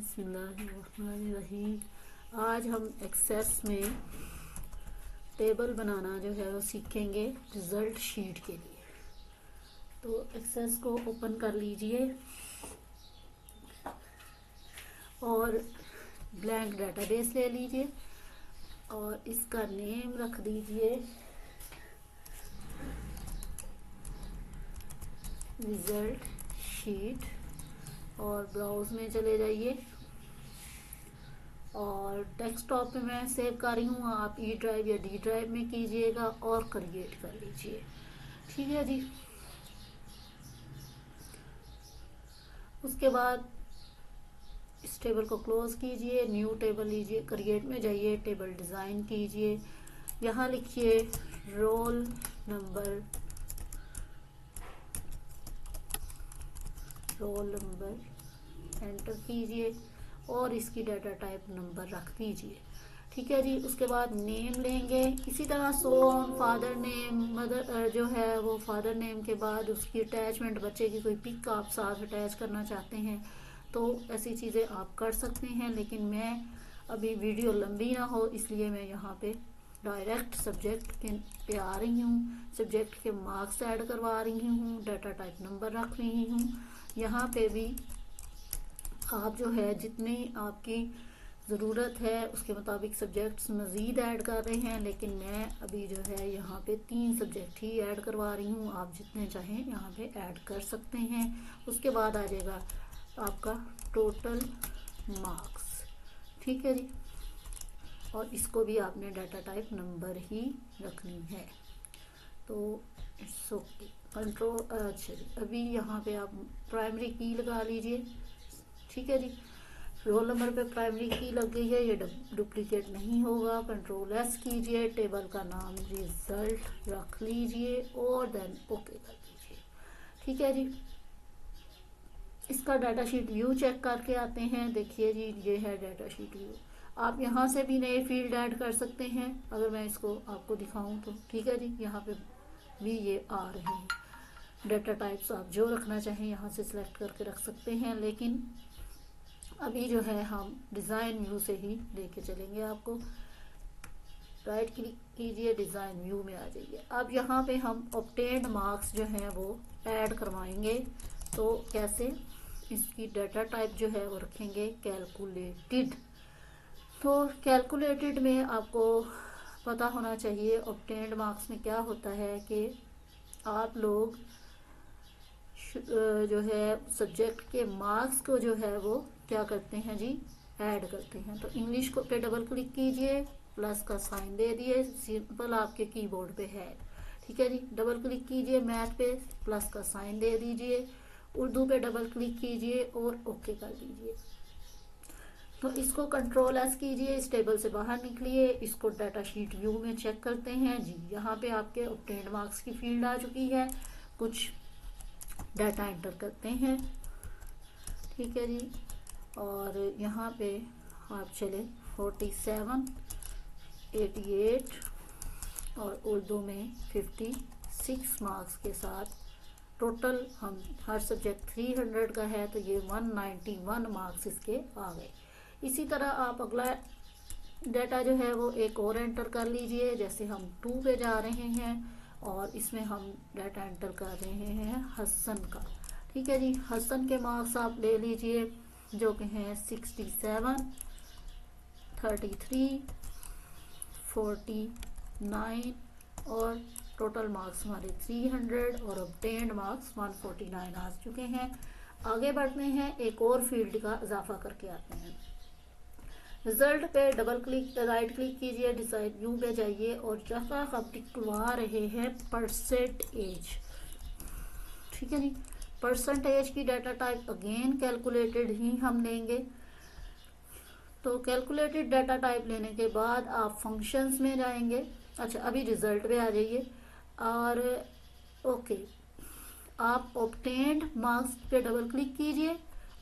बिस्मिल्लाहिर्रहमानिर्रहीम। आज हम एक्सेस में टेबल बनाना जो है वो सीखेंगे रिज़ल्ट शीट के लिए। तो एक्सेस को ओपन कर लीजिए और ब्लैंक डेटाबेस ले लीजिए और इसका नेम रख दीजिए रिज़ल्ट शीट और ब्राउज में चले जाइए और डेस्कटॉप पे मैं सेव कर रही हूँ, आप ई ड्राइव या डी ड्राइव में कीजिएगा और क्रिएट कर लीजिए। ठीक है जी। उसके बाद इस टेबल को क्लोज कीजिए, न्यू टेबल लीजिए, क्रिएट में जाइए, टेबल डिज़ाइन कीजिए, यहाँ लिखिए रोल नंबर एंटर कीजिए और इसकी डाटा टाइप नंबर रख दीजिए। ठीक है जी। उसके बाद नेम लेंगे, इसी तरह सोन फादर नेम, मदर जो है वो फादर नेम के बाद उसकी अटैचमेंट, बच्चे की कोई पिक आप साथ अटैच करना चाहते हैं तो ऐसी चीज़ें आप कर सकते हैं, लेकिन मैं अभी वीडियो लंबी ना हो इसलिए मैं यहाँ पे डायरेक्ट सब्जेक्ट पे आ रही हूँ, सब्जेक्ट के मार्क्स ऐड करवा रही हूँ, डाटा टाइप नंबर रख रही हूँ। यहाँ पे भी आप जो है जितनी आपकी ज़रूरत है उसके मुताबिक सब्जेक्ट्स मज़ीद ऐड कर रहे हैं, लेकिन मैं अभी जो है यहाँ पे 3 सब्जेक्ट ही ऐड करवा रही हूँ। आप जितने चाहें यहाँ पे ऐड कर सकते हैं। उसके बाद आ जाएगा आपका टोटल मार्क्स। ठीक है जी। और इसको भी आपने डाटा टाइप नंबर ही रखनी है। तो इट्स ओके। कंट्रोल अच्छा जी, अभी यहाँ पे आप प्राइमरी की लगा लीजिए। ठीक है जी। रोल नंबर पे प्राइमरी की लग गई है, ये डुप्लीकेट नहीं होगा। कंट्रोल एस कीजिए, टेबल का नाम रिजल्ट रख लीजिए और देन ओके कर दीजिए। ठीक है जी। इसका डाटा शीट व्यू चेक करके आते हैं। देखिए जी, ये है डाटा शीट व्यू। आप यहाँ से भी नए फील्ड ऐड कर सकते हैं अगर मैं इसको आपको दिखाऊं तो। ठीक है जी। यहाँ पे भी ये आ रहे हैं डाटा टाइप्स, आप जो रखना चाहें यहाँ से सिलेक्ट करके रख सकते हैं, लेकिन अभी जो है हम डिज़ाइन व्यू से ही लेके चलेंगे आपको। राइट क्लिक कीजिए, डिज़ाइन व्यू में आ जाइए। अब यहाँ पे हम ऑब्टेन्ड मार्क्स जो हैं वो ऐड करवाएंगे। तो कैसे, इसकी डाटा टाइप जो है वो रखेंगे कैलकुलेटेड। तो कैलकुलेटेड में आपको पता होना चाहिए ऑब्टेन्ड मार्क्स में क्या होता है कि आप लोग जो है सब्जेक्ट के मार्क्स को जो है वो क्या करते हैं जी, ऐड करते हैं। तो इंग्लिश को पे डबल क्लिक कीजिए, प्लस का साइन दे दिए, सिंपल आपके कीबोर्ड पे है। ठीक है जी। डबल क्लिक कीजिए, मैथ पे प्लस का साइन दे दीजिए, उर्दू पे डबल क्लिक कीजिए और ओके कर दीजिए। तो इसको कंट्रोल एस कीजिए, इस टेबल से बाहर निकलिए, इसको डाटा शीट व्यू में चेक करते हैं जी। यहाँ पे आपके ऑब्टेन्ड मार्क्स की फील्ड आ चुकी है, कुछ डाटा एंटर करते हैं। ठीक है जी। और यहाँ पे आप चले 47, 88 और उर्दू में 56 मार्क्स के साथ टोटल हम हर सब्जेक्ट 300 का है तो ये 191 मार्क्स इसके आ गए। इसी तरह आप अगला डाटा जो है वो एक और एंटर कर लीजिए। जैसे हम 2 पे जा रहे हैं और इसमें हम डाटा एंटर कर रहे हैं हसन का। ठीक है जी। हसन के मार्क्स आप ले लीजिए जो कि हैं 67, 33, 49 और टोटल मार्क्स हमारे 300 और ऑब्टेन्ड मार्क्स 149 आ चुके हैं। आगे बढ़ते हैं, एक और फील्ड का इजाफा करके आते हैं। रिजल्ट पे डबल क्लिक, राइट क्लिक कीजिए, डिसाइड व्यू पे जाइए और जहाँ हम दिखवा रहे हैं परसेंटेज। ठीक है जी। परसेंटेज की डाटा टाइप अगेन कैलकुलेटेड ही हम लेंगे। तो कैलकुलेटेड डाटा टाइप लेने के बाद आप फंक्शंस में जाएंगे। अच्छा, अभी रिजल्ट पे आ जाइए और ओके, आप ऑब्टेन्ड मार्क्स पे डबल क्लिक कीजिए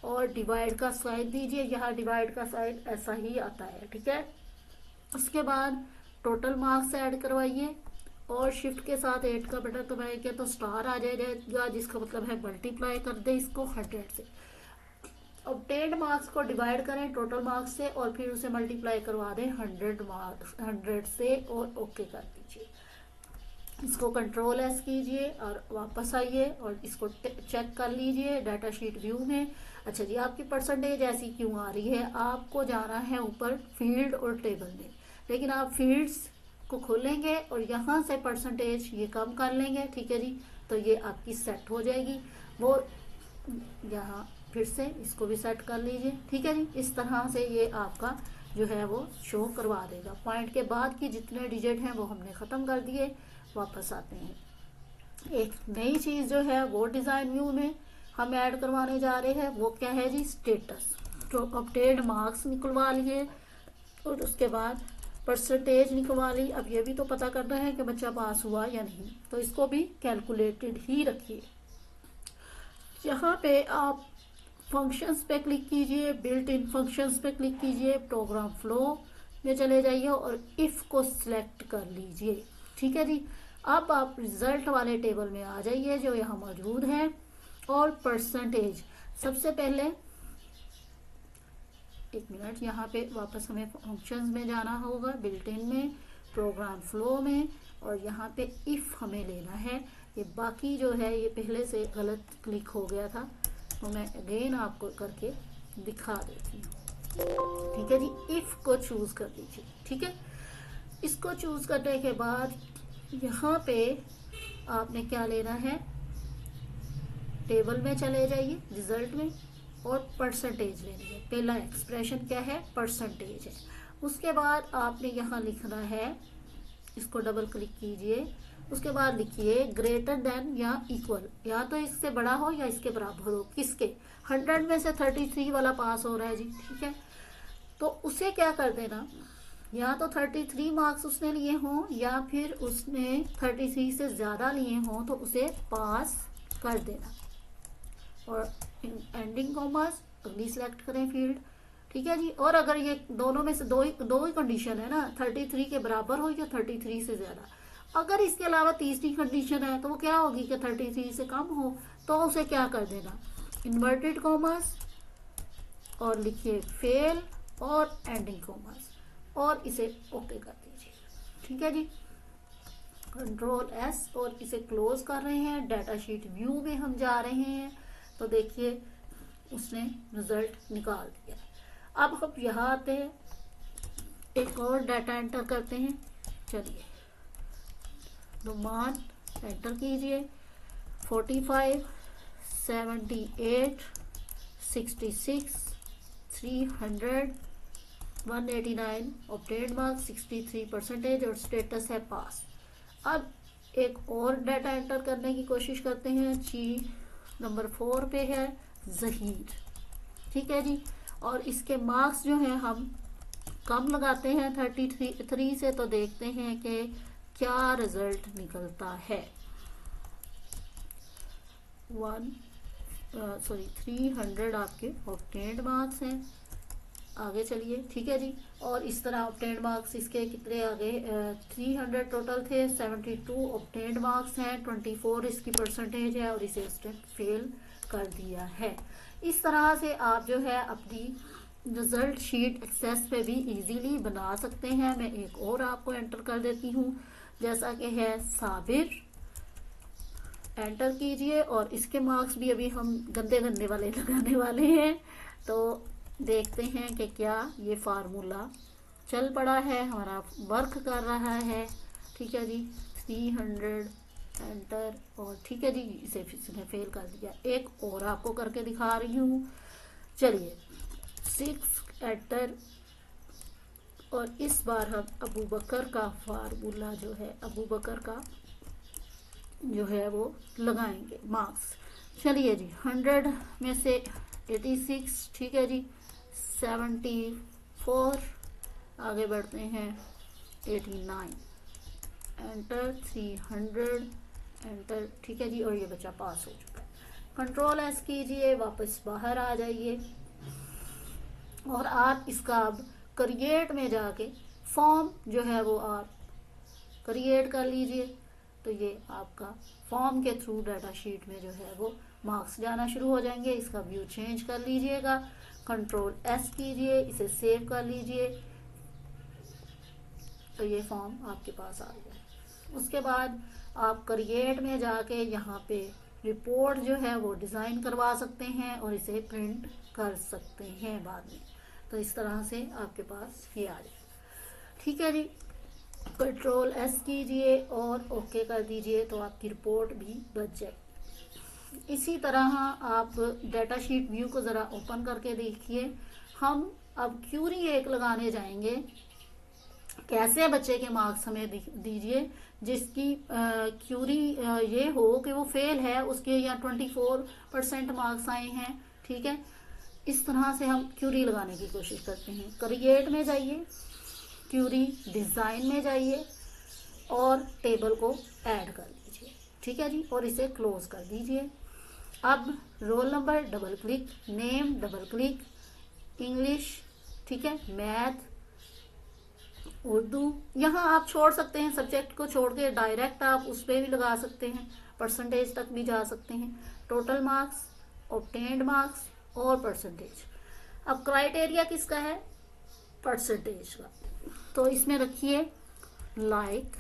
और डिवाइड का साइन दीजिए। यहाँ डिवाइड का साइन ऐसा ही आता है। ठीक है। उसके बाद टोटल मार्क्स ऐड करवाइए और शिफ्ट के साथ 8 का बटन दबाएंगे तो स्टार आ जाएगा, जिसका मतलब है मल्टीप्लाई कर दे इसको 100 से। ऑब्टेन्ड मार्क्स को डिवाइड करें टोटल मार्क्स से और फिर उसे मल्टीप्लाई करवा दें 100 से और ओके कर दीजिए। इसको कंट्रोल एस कीजिए और वापस आइए और इसको चेक कर लीजिए डाटा शीट व्यू में। अच्छा जी, आपकी परसेंटेज ऐसी क्यों आ रही है? आपको जाना है ऊपर फील्ड और टेबल में, लेकिन आप फील्ड्स को खोलेंगे और यहाँ से परसेंटेज ये कम कर लेंगे, ठीक है जी, तो ये आपकी सेट हो जाएगी। वो यहाँ फिर से इसको भी सेट कर लीजिए, ठीक है जी। इस तरह से ये आपका जो है वो शो करवा देगा। पॉइंट के बाद की जितने डिजिट हैं वो हमने ख़त्म कर दिए। वापस आते हैं, एक नई चीज़ जो है वो डिज़ाइन व्यू में हम ऐड करवाने जा रहे हैं। वो क्या है जी? स्टेटस। तो ऑब्टेन्ड मार्क्स निकलवा लिए और उसके बाद परसेंटेज निकलवा ली। अब ये भी तो पता करना है कि बच्चा पास हुआ या नहीं, तो इसको भी कैलकुलेटेड ही रखिए। यहाँ पे आप फंक्शंस पे क्लिक कीजिए, बिल्ट इन फंक्शंस पे क्लिक कीजिए, प्रोग्राम फ्लो में चले जाइए और इफ़ को सिलेक्ट कर लीजिए, ठीक है जी। अब आप रिजल्ट वाले टेबल में आ जाइए जो यहाँ मौजूद है और परसेंटेज सबसे पहले, एक मिनट, यहाँ पे वापस हमें फंक्शंस में जाना होगा, बिल्ट इन में, प्रोग्राम फ्लो में, और यहाँ पे इफ़ हमें लेना है। ये बाकी जो है ये पहले से गलत क्लिक हो गया था, तो मैं अगेन आपको करके दिखा देती हूँ, ठीक है जी। इफ़ को चूज़ कर दीजिए, ठीक है। इसको चूज़ करने के बाद यहाँ पे आपने क्या लेना है, टेबल में चले जाइए, रिजल्ट में, और परसेंटेज लेनी है। पहला एक्सप्रेशन क्या है? परसेंटेज है। उसके बाद आपने यहाँ लिखना है, इसको डबल क्लिक कीजिए, उसके बाद लिखिए ग्रेटर देन या इक्वल, या तो इससे बड़ा हो या इसके बराबर हो। किसके? 100 में से 33 वाला पास हो रहा है जी, ठीक है। तो उसे क्या कर देना, या तो 33 मार्क्स उसने लिए हों या फिर उसने 33 से ज़्यादा लिए हों, तो उसे पास कर देना। और एंडिंग कॉमर्स अगली सेलेक्ट करें फील्ड, ठीक है जी। और अगर ये दोनों में से दो ही कंडीशन है ना, 33 के बराबर हो या 33 से ज़्यादा, अगर इसके अलावा तीसरी कंडीशन है तो वो क्या होगी कि 33 से कम हो, तो उसे क्या कर देना, इन्वर्टेड कॉमर्स और लिखिए फेल और एंडिंग कॉमर्स और इसे ओके कर दीजिए, ठीक है जी। कंट्रोल एस और इसे क्लोज कर रहे हैं। डाटा शीट व्यू में हम जा रहे हैं, तो देखिए उसने रिजल्ट निकाल दिया। अब हम यहाँ आते हैं, एक और डाटा एंटर करते हैं। चलिए, नुमान एंटर कीजिए, 45, 78, 66, 300, 189 ऑब्टेन्ड मार्क्स 63% और स्टेटस है पास। अब एक और डाटा एंटर करने की कोशिश करते हैं। जी नंबर 4 पे है जहीर, ठीक है जी। और इसके मार्क्स जो हैं हम कम लगाते हैं 33 से, तो देखते हैं कि क्या रिजल्ट निकलता है। 300 आपके ऑब्टेन्ड मार्क्स हैं। आगे चलिए, ठीक है जी। और इस तरह ऑब्टेन्ड मार्क्स इसके कितने आगे, 300 टोटल थे, 72 ऑब्टेन्ड मार्क्स हैं, 24 इसकी परसेंटेज है और इसे उसने फेल कर दिया है। इस तरह से आप जो है अपनी रिजल्ट शीट एक्सेस पे भी इजीली बना सकते हैं। मैं एक और आपको एंटर कर देती हूँ, जैसा कि है साबिर, एंटर कीजिए और इसके मार्क्स भी अभी हम गंदे गंदे वाले लगाने वाले हैं। तो देखते हैं कि क्या ये फार्मूला चल पड़ा है, हमारा वर्क कर रहा है, ठीक है जी। 300 एंटर और ठीक है जी, इसे इसने फेल कर दिया। एक और आपको करके दिखा रही हूँ। चलिए, 6 एंटर और इस बार हम अबू बकर का फार्मूला जो है, अबू बकर का जो है वो लगाएंगे मार्क्स। चलिए जी, 100 में से 86, ठीक है जी, 74, आगे बढ़ते हैं 89, एंटर, 300 एंटर, ठीक है जी। और ये बच्चा पास हो चुका है। कंट्रोल एस कीजिए, वापस बाहर आ जाइए और आप इसका अब क्रिएट में जाके फॉर्म जो है वो आप क्रिएट कर लीजिए। तो ये आपका फॉर्म के थ्रू डाटा शीट में जो है वो मार्क्स जाना शुरू हो जाएंगे। इसका व्यू चेंज कर लीजिएगा, कंट्रोल एस कीजिए, इसे सेव कर लीजिए, तो ये फॉर्म आपके पास आ गया। उसके बाद आप क्रिएट में जाके यहाँ पे रिपोर्ट जो है वो डिज़ाइन करवा सकते हैं और इसे प्रिंट कर सकते हैं बाद में। तो इस तरह से आपके पास ये आ जाए। ठीक है जी, कंट्रोल एस कीजिए और ओके कर दीजिए, तो आपकी रिपोर्ट भी बच जाएगी। इसी तरह आप डाटा शीट व्यू को ज़रा ओपन करके देखिए। हम अब क्यूरी एक लगाने जाएंगे, कैसे बच्चे के मार्क्स हमें दीजिए जिसकी क्यूरी ये हो कि वो फेल है, उसके या 24% मार्क्स आए हैं। ठीक है, इस तरह से हम क्यूरी लगाने की कोशिश करते हैं। क्रिएट में जाइए, क्यूरी डिज़ाइन में जाइए और टेबल को ऐड कर लीजिए। ठीक है जी, और इसे क्लोज कर दीजिए। अब roll number double click, name double click, English, ठीक है, मैथ, उर्दू, यहाँ आप छोड़ सकते हैं, सब्जेक्ट को छोड़ के डायरेक्ट आप उस पर भी लगा सकते हैं, परसेंटेज तक भी जा सकते हैं, टोटल मार्क्स, ऑब्टेन्ड मार्क्स और परसेंटेज। अब क्राइटेरिया किसका है? परसेंटेज का। तो इसमें रखिए like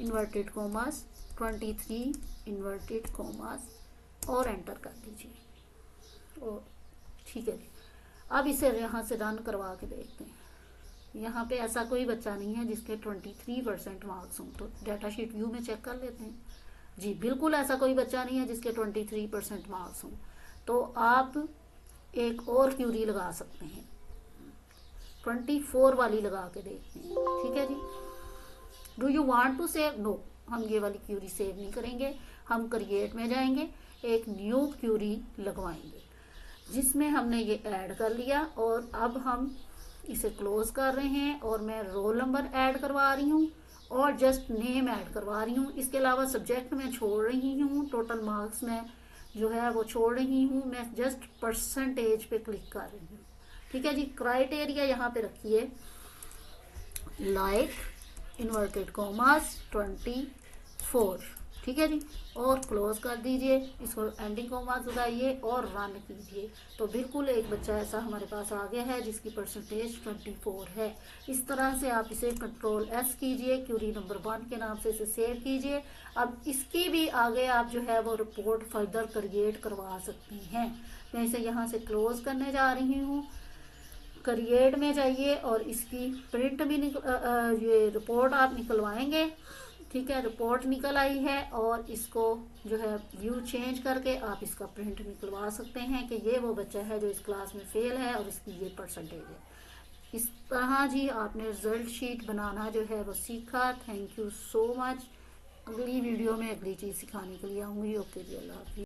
inverted commas 23 inverted commas और एंटर कर दीजिए। और ठीक है, अब इसे यहाँ से रन करवा के देखते हैं। यहाँ पे ऐसा कोई बच्चा नहीं है जिसके 23% मार्क्स हों, तो डाटा शीट व्यू में चेक कर लेते हैं। जी बिल्कुल ऐसा कोई बच्चा नहीं है जिसके 23% मार्क्स हों। तो आप एक और क्यूरी लगा सकते हैं, 24 वाली लगा के देखते हैं। ठीक है जी, do you want to save? No, हम ये वाली क्यूरी सेव नहीं करेंगे। हम क्रिएट में जाएंगे, एक न्यू क्यूरी लगवाएंगे जिसमें हमने ये ऐड कर लिया और अब हम इसे क्लोज कर रहे हैं और मैं रोल नंबर ऐड करवा रही हूँ और जस्ट नेम ऐड करवा रही हूँ। इसके अलावा सब्जेक्ट में छोड़ रही हूँ, टोटल मार्क्स में जो है वो छोड़ रही हूँ, मैं जस्ट परसेंटेज पे क्लिक कर रही हूँ। ठीक है जी, क्राइटेरिया यहाँ पे रखिए लाइक इन्वर्टेड कॉमास 24। ठीक है जी, और क्लोज कर दीजिए, इसको एंडिंग कॉमास लगाइए और रन कीजिए। तो बिल्कुल एक बच्चा ऐसा हमारे पास आ गया है जिसकी परसेंटेज 24 है। इस तरह से आप इसे कंट्रोल एस कीजिए, क्यूरी नंबर 1 के नाम से इसे सेव कीजिए। अब इसकी भी आगे आप जो है वो रिपोर्ट फर्दर क्रिएट करवा सकती हैं। मैं इसे यहाँ से क्लोज करने जा रही हूँ। क्रिएट में जाइए और इसकी प्रिंट भी ये रिपोर्ट आप निकलवाएंगे। ठीक है, रिपोर्ट निकल आई है और इसको जो है व्यू चेंज करके आप इसका प्रिंट निकलवा सकते हैं कि ये वो बच्चा है जो इस क्लास में फेल है और इसकी ये परसेंटेज है। इस तरह जी आपने रिजल्ट शीट बनाना जो है वो सीखा। Thank you so much. अगली वीडियो में अगली चीज़ सिखाने के लिए आऊँगी। ओके जी, अल्लाह हाफिज़।